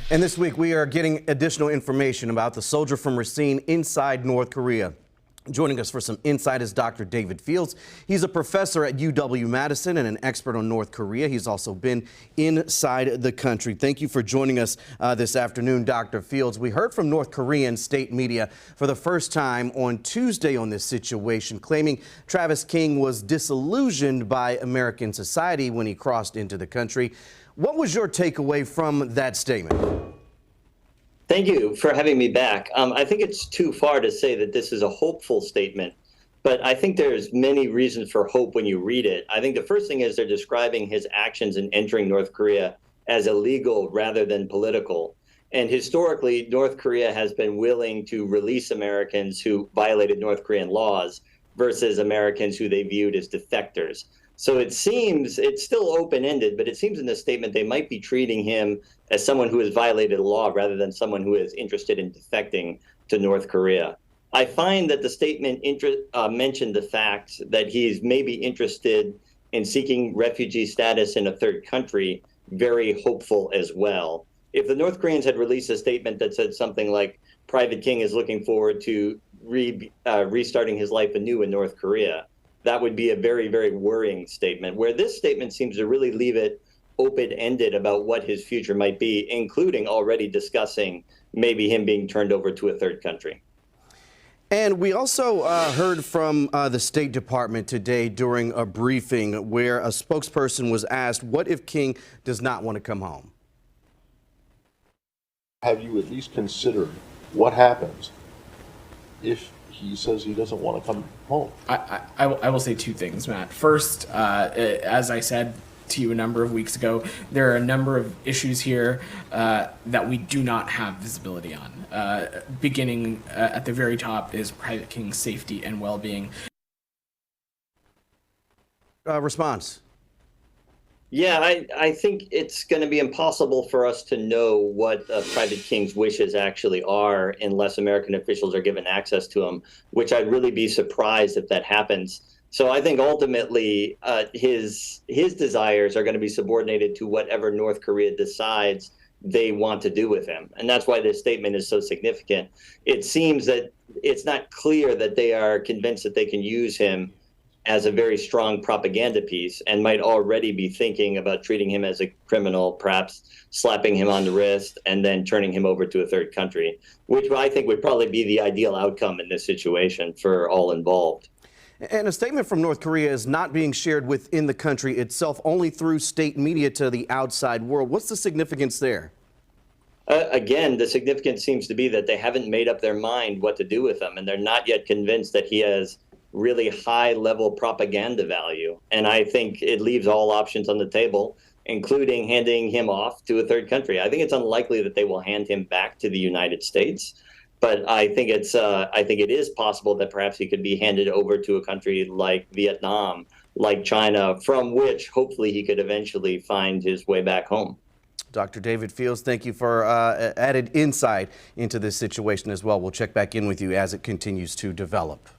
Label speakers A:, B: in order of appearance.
A: And this week, we are getting additional information about the soldier from Racine inside North Korea. Joining us for some insight is Dr. David Fields. He's a professor at UW-Madison and an expert on North Korea. He's also been inside the country. Thank you for joining us this afternoon, Dr. Fields. We heard from North Korean state media for the first time on Tuesday on this situation, claiming Travis King was disillusioned by American society when he crossed into the country. What was your takeaway from that statement?
B: Thank you for having me back. I think it's too far to say that this is a hopeful statement, but I think there's many reasons for hope when you read it. I think the first thing is they're describing his actions in entering North Korea as illegal rather than political. And historically, North Korea has been willing to release Americans who violated North Korean laws versus Americans who they viewed as defectors. So it seems it's still open-ended, but it seems in this statement they might be treating him as someone who has violated the law rather than someone who is interested in defecting to North Korea. I find that the statement mentioned the fact that he's maybe interested in seeking refugee status in a third country very hopeful as well. If the North Koreans had released a statement that said something like, Private King is looking forward to restarting his life anew in North Korea, that would be a very, very worrying statement, where this statement seems to really leave it open-ended about what his future might be, including already discussing maybe him being turned over to a third country.
A: And we also heard from the State Department today during a briefing where a spokesperson was asked, what if King does not want to come home?
C: Have you at least considered what happens if he says he doesn't want to come home?
D: I will say two things, Matt. First, as I said to you a number of weeks ago, there are a number of issues here that we do not have visibility on. Beginning at the very top is Private King's safety and well-being.
A: Response.
B: Yeah, I think it's going to be impossible for us to know what Private King's wishes actually are unless American officials are given access to them, which I'd really be surprised if that happens. So I think ultimately his desires are going to be subordinated to whatever North Korea decides they want to do with him. And that's why this statement is so significant. It seems that it's not clear that they are convinced that they can use him as a very strong propaganda piece and might already be thinking about treating him as a criminal, perhaps slapping him on the wrist and then turning him over to a third country, which I think would probably be the ideal outcome in this situation for all involved.
A: And a statement from North Korea is not being shared within the country itself, only through state media to the outside world. What's the significance there?
B: Again, the significance seems to be that they haven't made up their mind what to do with him, and they're not yet convinced that he has really high-level propaganda value. And I think it leaves all options on the table, including handing him off to a third country. I think it's unlikely that they will hand him back to the United States, but I think it is possible that perhaps he could be handed over to a country like Vietnam, like China, from which hopefully he could eventually find his way back home.
A: Dr. David Fields, thank you for added insight into this situation as well. We'll check back in with you as it continues to develop.